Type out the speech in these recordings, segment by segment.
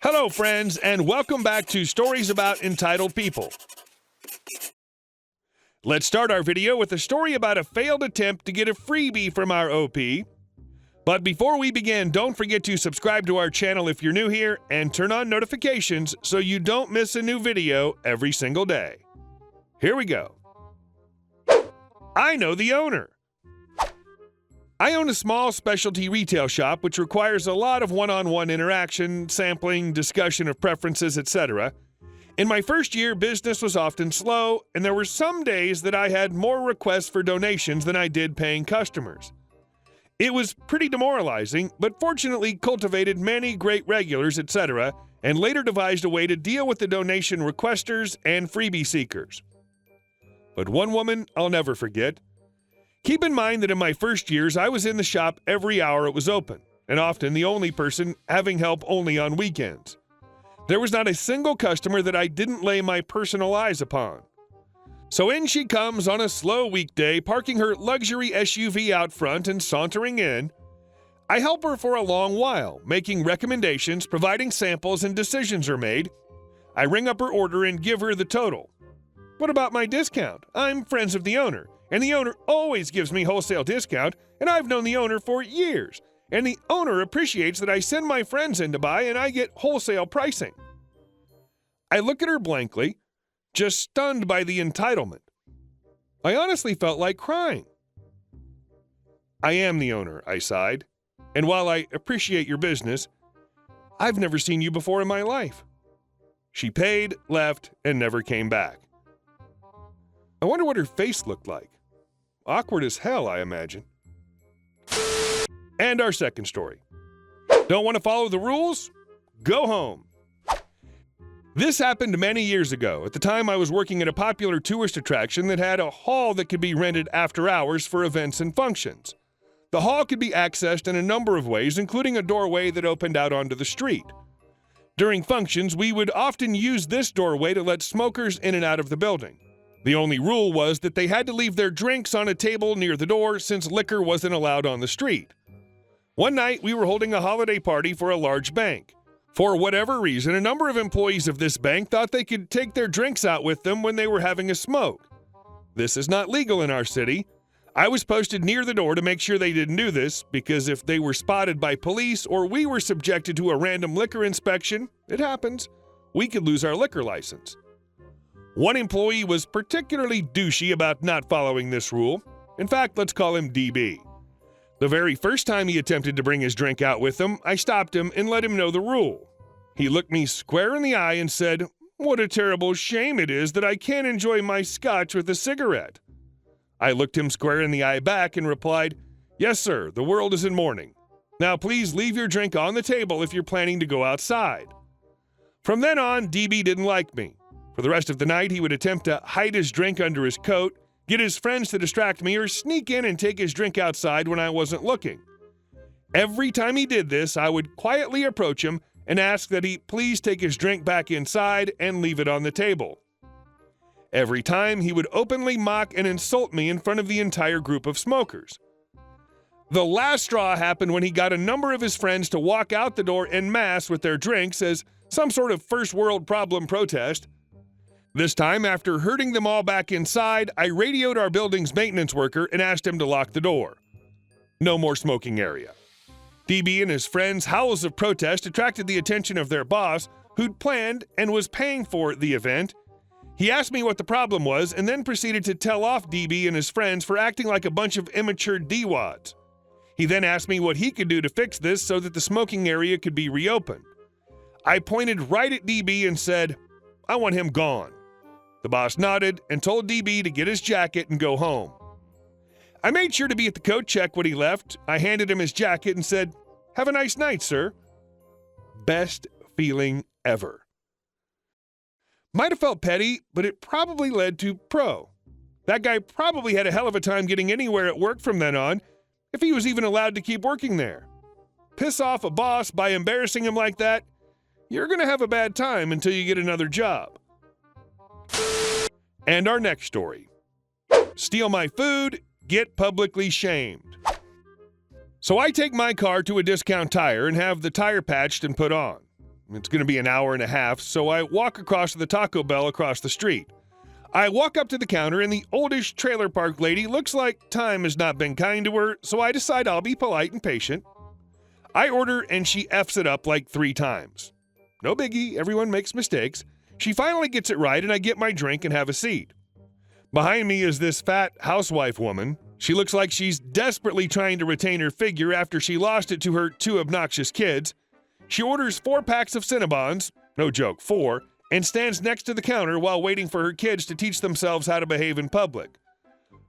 Hello, friends, and welcome back to Stories About Entitled People. Let's start our video with a story about a failed attempt to get a freebie from our OP. But before we begin, don't forget to subscribe to our channel if you're new here and turn on notifications so you don't miss a new video every single day. Here we go. I know the owner. I own a small specialty retail shop which requires a lot of one-on-one interaction, sampling, discussion of preferences, etc. In my first year, business was often slow, and there were some days that I had more requests for donations than I did paying customers. It was pretty demoralizing, but fortunately cultivated many great regulars, etc., and later devised a way to deal with the donation requesters and freebie seekers. But one woman I'll never forget. Keep in mind that in my first years, I was in the shop every hour it was open, and often the only person having help only on weekends. There was not a single customer that I didn't lay my personal eyes upon. So in she comes on a slow weekday, parking her luxury SUV out front and sauntering in. I help her for a long while, making recommendations, providing samples, and decisions are made. I ring up her order and give her the total. What about my discount? I'm friends of the owner. And the owner always gives me wholesale discount, and I've known the owner for years. And the owner appreciates that I send my friends in to buy and I get wholesale pricing. I look at her blankly, just stunned by the entitlement. I honestly felt like crying. I am the owner, I sighed. And while I appreciate your business, I've never seen you before in my life. She paid, left, and never came back. I wonder what her face looked like. Awkward as hell, I imagine. And our second story. Don't want to follow the rules? Go home. This happened many years ago. At the time, I was working at a popular tourist attraction that had a hall that could be rented after hours for events and functions. The hall could be accessed in a number of ways, including a doorway that opened out onto the street. During functions, we would often use this doorway to let smokers in and out of the building. The only rule was that they had to leave their drinks on a table near the door since liquor wasn't allowed on the street. One night, we were holding a holiday party for a large bank. For whatever reason, a number of employees of this bank thought they could take their drinks out with them when they were having a smoke. This is not legal in our city. I was posted near the door to make sure they didn't do this, because if they were spotted by police or we were subjected to a random liquor inspection, it happens, we could lose our liquor license. One employee was particularly douchey about not following this rule. In fact, let's call him DB. The very first time he attempted to bring his drink out with him, I stopped him and let him know the rule. He looked me square in the eye and said, "What a terrible shame it is that I can't enjoy my scotch with a cigarette." I looked him square in the eye back and replied, "Yes, sir, the world is in mourning. Now please leave your drink on the table if you're planning to go outside." From then on, DB didn't like me. For the rest of the night, he would attempt to hide his drink under his coat, get his friends to distract me, or sneak in and take his drink outside when I wasn't looking. Every time he did this, I would quietly approach him and ask that he please take his drink back inside and leave it on the table. Every time, he would openly mock and insult me in front of the entire group of smokers. The last straw happened when he got a number of his friends to walk out the door en masse with their drinks as some sort of first world problem protest. This time, after herding them all back inside, I radioed our building's maintenance worker and asked him to lock the door. No more smoking area. DB and his friends' howls of protest attracted the attention of their boss, who'd planned and was paying for the event. He asked me what the problem was and then proceeded to tell off DB and his friends for acting like a bunch of immature D-wads. He then asked me what he could do to fix this so that the smoking area could be reopened. I pointed right at DB and said, "I want him gone." The boss nodded and told DB to get his jacket and go home. I made sure to be at the coat check when he left. I handed him his jacket and said, "Have a nice night, sir." Best feeling ever. Might have felt petty, but it probably led to pro. That guy probably had a hell of a time getting anywhere at work from then on, if he was even allowed to keep working there. Piss off a boss by embarrassing him like that, you're going to have a bad time until you get another job. And our next story. Steal my food, get publicly shamed. So I take my car to a discount tire and have the tire patched and put on. It's going to be an hour and a half, so I walk across to the Taco Bell across the street. I walk up to the counter, and the oldish trailer park lady looks like time has not been kind to her, so I decide I'll be polite and patient. I order, and she F's it up like 3 times. No biggie, everyone makes mistakes. She finally gets it right, and I get my drink and have a seat. Behind me is this fat housewife woman. She looks like she's desperately trying to retain her figure after she lost it to her 2 obnoxious kids. She orders 4 packs of Cinnabons, no joke, 4, and stands next to the counter while waiting for her kids to teach themselves how to behave in public.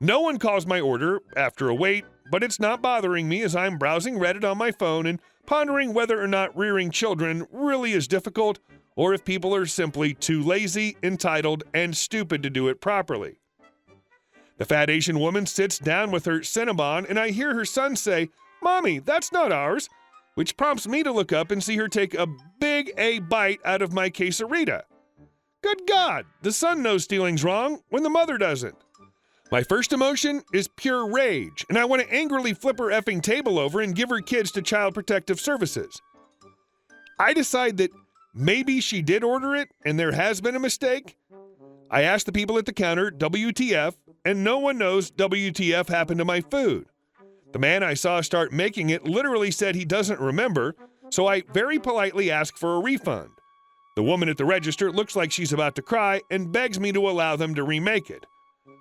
No one calls my order after a wait, but it's not bothering me as I'm browsing Reddit on my phone and pondering whether or not rearing children really is difficult or if people are simply too lazy, entitled, and stupid to do it properly. The fat Asian woman sits down with her Cinnabon, and I hear her son say, "Mommy, that's not ours," which prompts me to look up and see her take a big A bite out of my quesarito. Good God, the son knows stealing's wrong when the mother doesn't. My first emotion is pure rage, and I want to angrily flip her effing table over and give her kids to Child Protective Services. I decide that maybe she did order it and there has been a mistake. I ask the people at the counter, WTF, and no one knows WTF happened to my food. The man I saw start making it literally said he doesn't remember, so I very politely ask for a refund. The woman at the register looks like she's about to cry and begs me to allow them to remake it.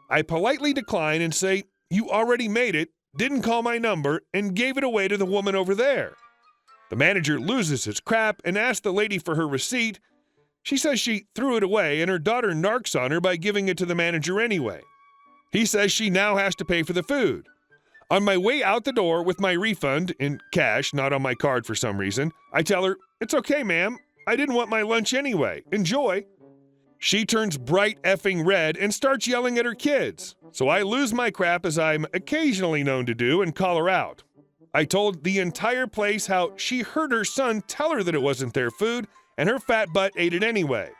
I politely decline and say, "You already made it, didn't call my number, and gave it away to the woman over there." The manager loses his crap and asks the lady for her receipt. She says she threw it away and her daughter narcs on her by giving it to the manager anyway. He says she now has to pay for the food. On my way out the door with my refund, in cash, not on my card for some reason, I tell her, "It's okay, ma'am. I didn't want my lunch anyway. Enjoy." She turns bright effing red and starts yelling at her kids. So I lose my crap as I'm occasionally known to do and call her out. I told the entire place how she heard her son tell her that it wasn't their food and her fat butt ate it anyway.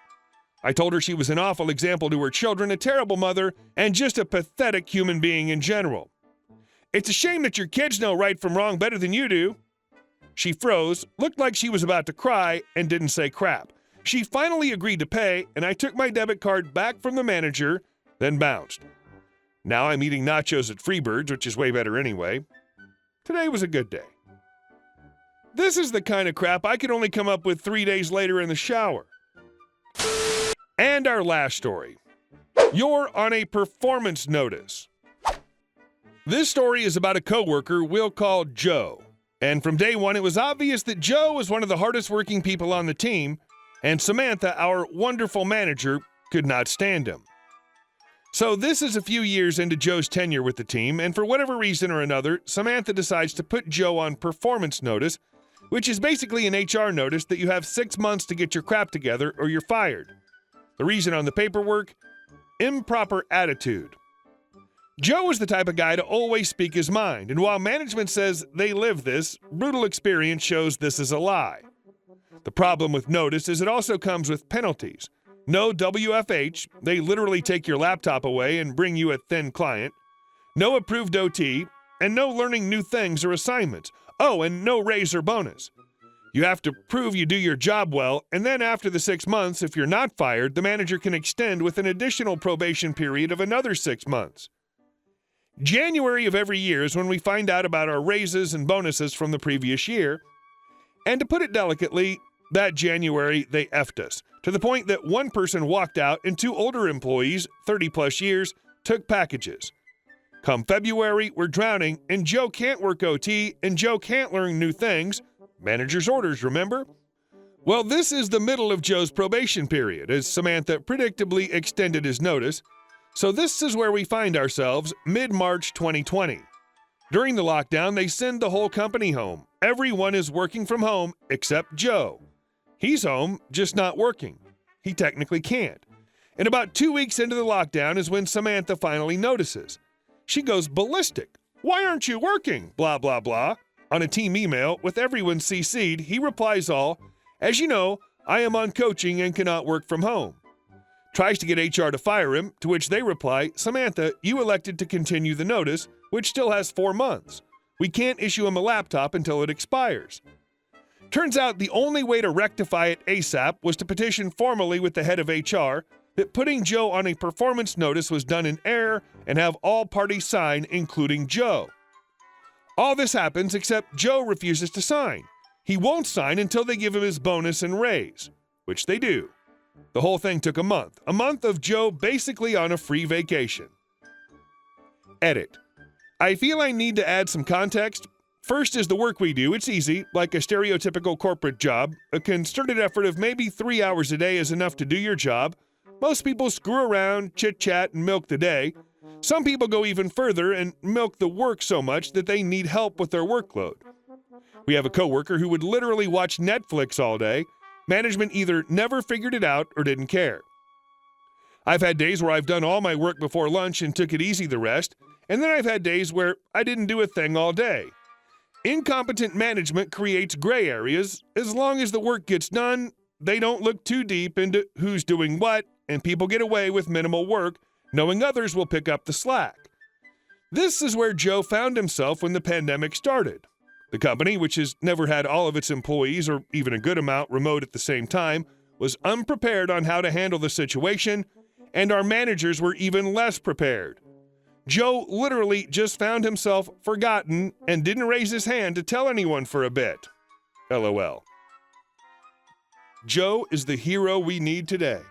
I told her she was an awful example to her children, a terrible mother, and just a pathetic human being in general. "It's a shame that your kids know right from wrong better than you do." She froze, looked like she was about to cry, and didn't say crap. She finally agreed to pay, and I took my debit card back from the manager, then bounced. Now I'm eating nachos at Freebirds, which is way better anyway. Today was a good day. This is the kind of crap I could only come up with 3 days later in the shower. And our last story. You're on a performance notice. This story is about a coworker we'll call Joe. And from day one, it was obvious that Joe was one of the hardest working people on the team, and Samantha, our wonderful manager, could not stand him. So this is a few years into Joe's tenure with the team, and for whatever reason or another, Samantha decides to put Joe on performance notice, which is basically an HR notice that you have 6 months to get your crap together or you're fired. The reason on the paperwork? Improper attitude. Joe is the type of guy to always speak his mind, and while management says they live this, brutal experience shows this is a lie. The problem with notice is it also comes with penalties. No WFH, they literally take your laptop away and bring you a thin client. No approved OT, and no learning new things or assignments. Oh, and no raise or bonus. You have to prove you do your job well, and then after the 6 months, if you're not fired, the manager can extend with an additional probation period of another 6 months. January of every year is when we find out about our raises and bonuses from the previous year. And to put it delicately, that January they effed us, to the point that one person walked out and 2 older employees, 30 plus years, took packages. Come February, we're drowning, and Joe can't work OT, and Joe can't learn new things. Manager's orders, remember? Well, this is the middle of Joe's probation period, as Samantha predictably extended his notice. So this is where we find ourselves, mid-March 2020. During the lockdown, they send the whole company home. Everyone is working from home except Joe. He's home, just not working. He technically can't. And about 2 weeks into the lockdown is when Samantha finally notices. She goes ballistic. "Why aren't you working? Blah, blah, blah." On a team email with everyone CC'd, he replies all, "As you know, I am on coaching and cannot work from home." Tries to get HR to fire him, to which they reply, "Samantha, you elected to continue the notice, which still has 4 months. We can't issue him a laptop until it expires." Turns out the only way to rectify it ASAP was to petition formally with the head of HR that putting Joe on a performance notice was done in error and have all parties sign, including Joe. All this happens except Joe refuses to sign. He won't sign until they give him his bonus and raise, which they do. The whole thing took a month of Joe basically on a free vacation. Edit. I feel I need to add some context. First is the work we do. It's easy, like a stereotypical corporate job. A concerted effort of maybe 3 hours a day is enough to do your job. Most people screw around, chit-chat, and milk the day. Some people go even further and milk the work so much that they need help with their workload. We have a coworker who would literally watch Netflix all day. Management either never figured it out or didn't care. I've had days where I've done all my work before lunch and took it easy the rest, and then I've had days where I didn't do a thing all day. Incompetent management creates gray areas. As long as the work gets done, they don't look too deep into who's doing what, and people get away with minimal work, knowing others will pick up the slack. This is where Joe found himself when the pandemic started. The company, which has never had all of its employees or even a good amount remote at the same time, was unprepared on how to handle the situation, and our managers were even less prepared. Joe literally just found himself forgotten and didn't raise his hand to tell anyone for a bit. LOL. Joe is the hero we need today.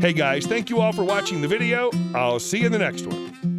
Hey guys, thank you all for watching the video. I'll see you in the next one.